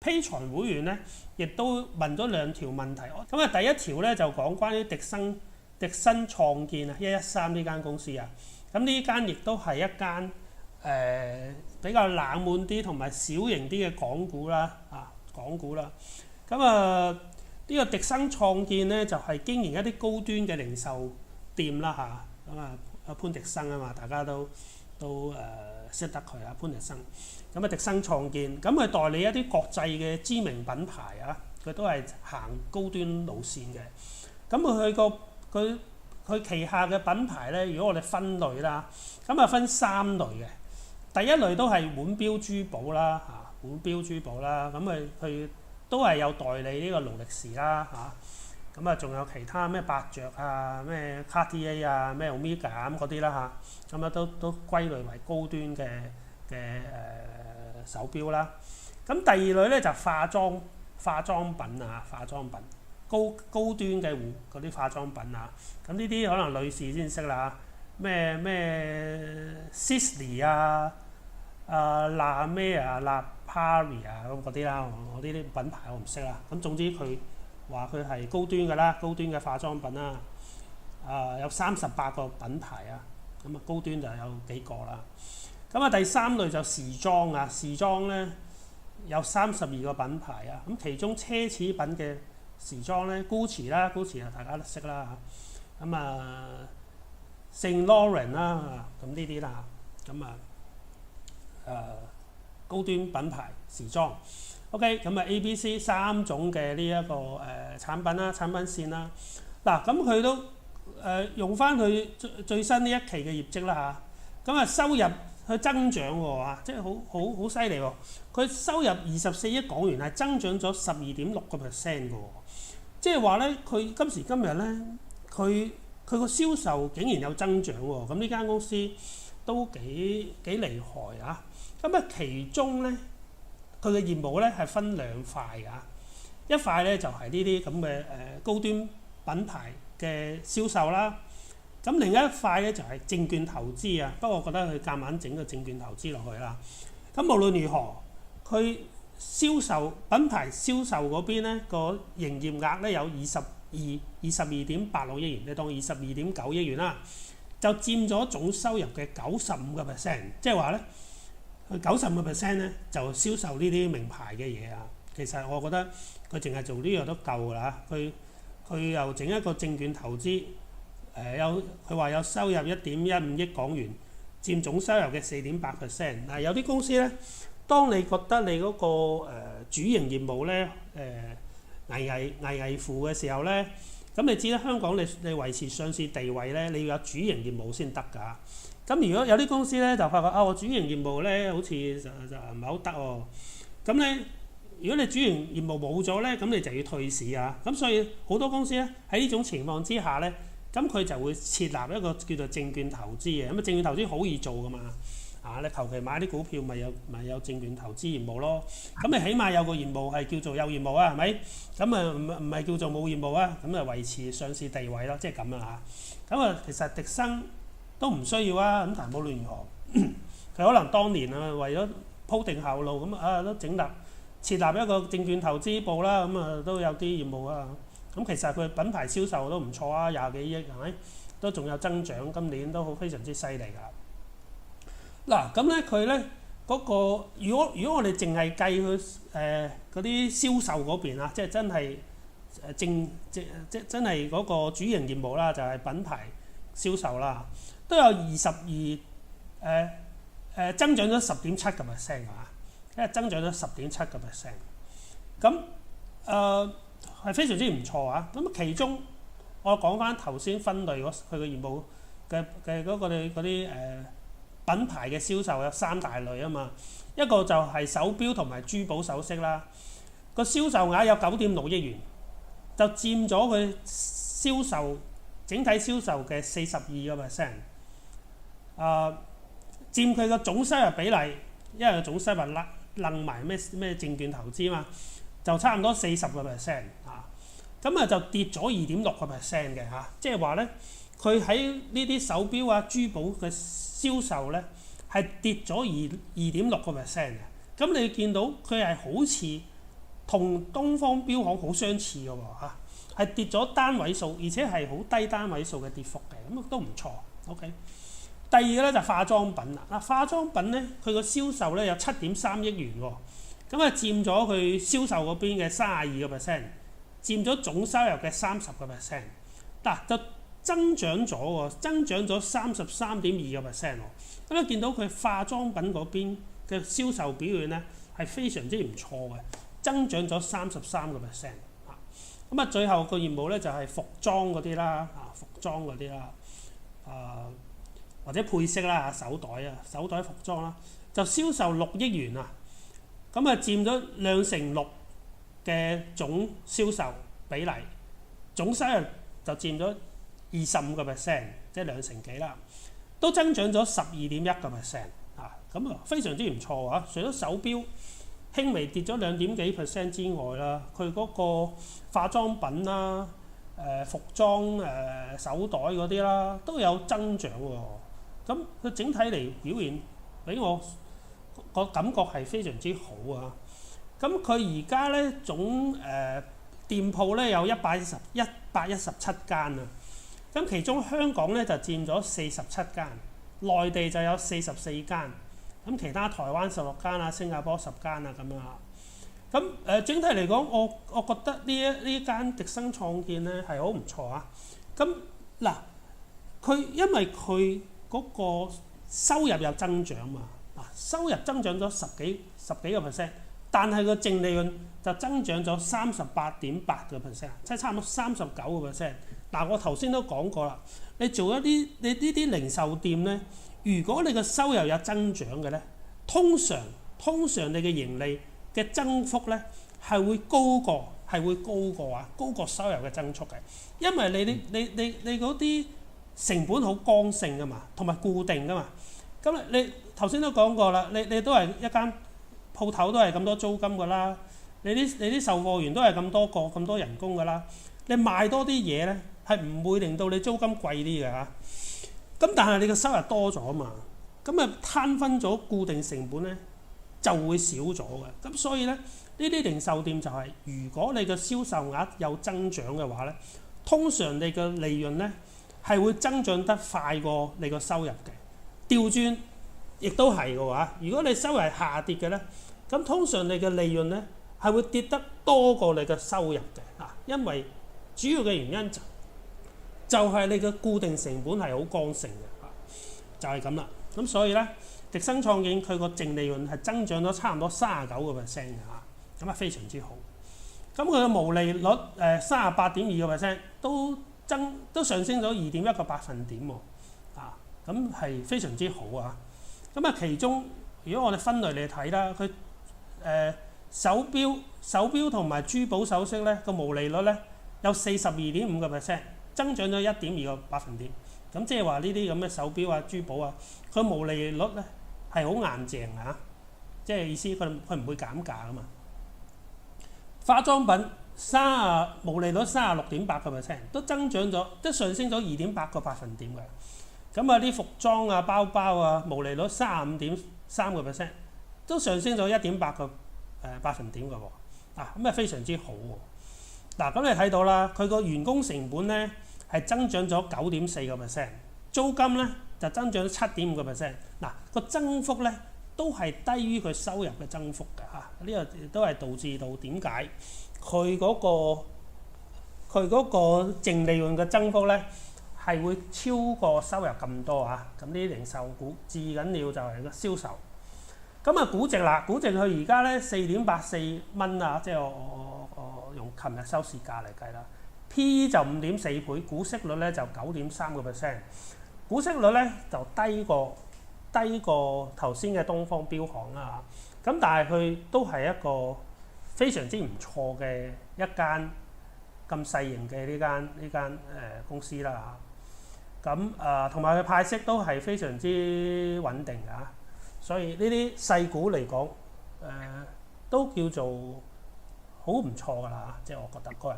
Patreon 會員咧，亦都問咗2條問題。咁啊，第一條咧就講關於迪新創建啊，113呢間公司啊。咁呢間亦都係一間比較冷門啲同埋小型啲嘅港股啦，港股啦。咁呢個迪新創建咧就係經營一啲高端嘅零售店啦嚇。咁潘迪生啊嘛，大家都識得佢啊，潘迪生。咁迪新創建，咁佢代理一啲國際嘅知名品牌啊，佢都係行高端路線嘅。咁佢旗下嘅品牌咧，如果我哋分類啦，咁分3類嘅。第一類都係腕錶珠寶啦，腕錶珠寶啦，咁佢都係有代理呢個勞力士啦，咁仲有其他咩伯爵啊、咩 Cartier 啊、咩 Omega 咁嗰啲啦嚇，咁都歸類為高端嘅手錶啦。咁第二類咧就化妝品啊，高端嘅嗰啲化妝品啊。咁呢啲可能女士先識啦，咩 Sisley 啊、La Mer 啊、La Prairie 啊咁嗰啲啦，我呢啲品牌我唔識啦。咁總之佢話佢係高端㗎啦，高端嘅化妝品啦。有38個品牌啊，咁高端就有幾個啦。咁第三類就時裝啊，時裝咧有32個品牌啊。咁其中奢侈品嘅時裝咧 ，Gucci 啦 ，Gucci 大家都識啦。咁Saint Laurent 啦，咁呢啲啦。咁高端品牌時裝。OK， 咁ABC 3種嘅呢一個產品啦，產品線啦。嗱，咁佢都用翻佢最新呢一期嘅業績啦嚇。咁收入佢增長喎，即係好犀利喎。佢收入24億港元係增長咗12.6%嘅喎。即係話咧，佢今時今日咧，佢個銷售竟然有增長喎。咁呢間公司都幾厲害啊！咁其中咧，佢嘅業務咧係分2塊㗎。一塊咧就係呢啲咁嘅高端品牌嘅銷售啦。咁另一塊咧就係證券投資啊。不過我覺得佢夾硬整個證券投資落去啦。咁無論如何，佢品牌銷售嗰邊咧個營業額咧有22.86億元，你當22.9億元啦，就佔咗總收入嘅95%。即係話咧，佢95%咧就銷售呢啲名牌嘅嘢啊。其實我覺得佢淨係做呢樣都夠㗎啦。佢又整一個證券投資，佢話有收入1.15億港元，佔總收入嘅4.8%。嗱，有啲公司咧，當你覺得你嗰個主營業務咧危乎嘅時候咧，咁你知啦，香港你維持上市地位咧，你要有主營業務先得㗎。咁如果有啲公司咧就發覺我主營業務咧好似就唔係好得喎，咁咧如果你主營業務冇咗咧，咁你就要退市啊。咁所以好多公司咧喺呢種情況之下咧，咁佢就會設立一個叫做證券投資嘅。咁證券投資好易做㗎嘛，你求其買啲股票咪有證券投資業務咯。咁你起碼有個業務係叫做有業務啊，係咪？咁唔係叫做冇業務啊，咁維持上市地位咯，即係咁啊嚇。咁其實迪生都唔需要啊。咁但係無論如何，佢可能當年為咗鋪定後路，咁都設立一個證券投資部啦，咁都有啲業務啊。咁其實佢品牌銷售都唔錯啊，20幾億係咪？都仲有增長，今年都非常之犀利㗎。嗱，咁咧佢咧嗰個，如果我哋淨係計佢嗰啲銷售嗰邊啊，即係真係真係嗰個主營業務啦，就係品牌銷售啦，都有增長咗10.7%啊，因為增長咗10.7%。咁係非常之唔錯啊！咁其中我講翻頭先分類佢嘅業務嘅嗰啲品牌嘅銷售有3大類啊嘛。一個就係手錶同埋珠寶首飾啦，個銷售額有9.6億元，就佔咗佢整體銷售嘅42%。佔佢個總收入比例，因為總收入楞埋咩證券投資嘛，就差唔多40%啊。咁就跌咗2.6% 嘅嚇，即係話咧，佢喺呢啲手錶啊、珠寶嘅銷售咧係跌咗2.6% 嘅。咁你見到佢係好似同東方標行好相似嘅喎嚇，係跌咗單位數，而且係好低單位數嘅跌幅嘅，咁都唔錯。OK。第二個咧就化妝品啦。嗱，化妝品咧佢個銷售咧有7.3億元喎，咁啊佔咗佢銷售嗰邊嘅32%，佔咗總收入嘅30%。嗱就增長咗喎，增長咗33.2%喎。咁你見到佢化妝品嗰邊嘅銷售表現咧係非常之唔錯嘅，增長咗33%。咁啊，最後個業務咧就係服裝嗰啲啦，服裝嗰啲啦，或者配飾啦，手袋服裝啦，就銷售6億元啊，咁啊佔咗2/6嘅總銷售比例，總收入就佔咗25%，即係2成幾啦，都增長咗12.1%啊，咁啊非常之唔錯啊！除咗手錶輕微跌咗2點幾%之外啦，佢嗰個化妝品啦、服裝、手袋嗰啲啦都有增長喎。咁佢整體嚟表現俾我個感覺係非常之好啊！咁佢而家咧總店鋪咧有117間啊，咁其中香港咧就佔咗47間，內地就有44間，咁其他台灣16間啊，新加坡10間啊咁樣啊。咁整體嚟講，我覺得呢間迪生創建咧係好唔錯啊！咁嗱，因為佢嗰個收入有增長嘛，收入增長咗十幾個 percent， 但係個淨利潤就增長咗38.8%，即係差唔多39%。嗱，我頭先都講過啦，你做你呢啲零售店咧，如果你個收入有增長嘅咧，通常你嘅盈利嘅增幅咧係會高過收入嘅增速嘅，因為你嗰啲成本好剛性噶嘛，同埋固定噶嘛。咁你頭先都講過啦，你都係一間鋪頭都係咁多租金噶啦，你啲售貨員都係咁多人工噶啦，你賣多啲嘢咧係唔會令到你租金貴啲嘅嚇。咁但係你嘅收入多咗嘛，咁啊攤分咗固定成本咧就會少咗嘅。咁所以咧呢啲零售店就係、如果你嘅銷售額有增長嘅話咧，通常你嘅利潤咧係會增長得快過你個收入嘅。調轉亦都係嘅話，如果你收入係下跌嘅咧，咁通常你嘅利潤咧係會跌得多過你嘅收入嘅啊，因為主要嘅原因就係你嘅固定成本係好剛性嘅，就係咁啦。咁所以咧，迪生創建佢個淨利潤係增長咗差唔多39%嘅嚇，咁啊非常之好。咁佢嘅毛利率38.2%都上升咗2.1個百分點喎，咁係非常之好啊！咁啊，其中如果我哋分類嚟睇啦，佢手錶同埋珠寶首飾咧個毛利率咧有42.5%，增長咗1.2個百分點。咁即係話呢啲咁嘅手錶啊、珠寶啊，佢毛利率咧係好硬淨啊！即係意思佢唔會減價噶嘛。化妝品毛利率36.8%，都增長咗，都上升咗2.8個百分點嘅。咁啊啲服裝啊、包包啊，毛利率35.3%，都上升咗1.8個百分點嘅喎。咁啊非常之好喎。嗱，咁你睇到啦，佢個員工成本咧係增長咗9.4%，租金咧就增長咗7.5%。嗱，個增幅咧都係低於佢收入嘅增幅嘅嚇。呢個亦都係導致到點解佢嗰個淨利潤嘅增幅咧係會超過收入咁多啊！咁呢啲零售股至緊要就係個銷售。咁啊估值佢而家咧4.84蚊啊，即係我用琴日收市價嚟計啦。P/E 就5.4倍，股息率咧就9.3%，股息率咧就低過頭先嘅東方標行啦。咁但係佢都係一個非常之唔錯嘅一間咁細型嘅呢間公司啦。咁同埋佢派息都係非常之穩定㗎，所以呢啲細股嚟講，都叫做好唔錯㗎啦，即係我覺得個人。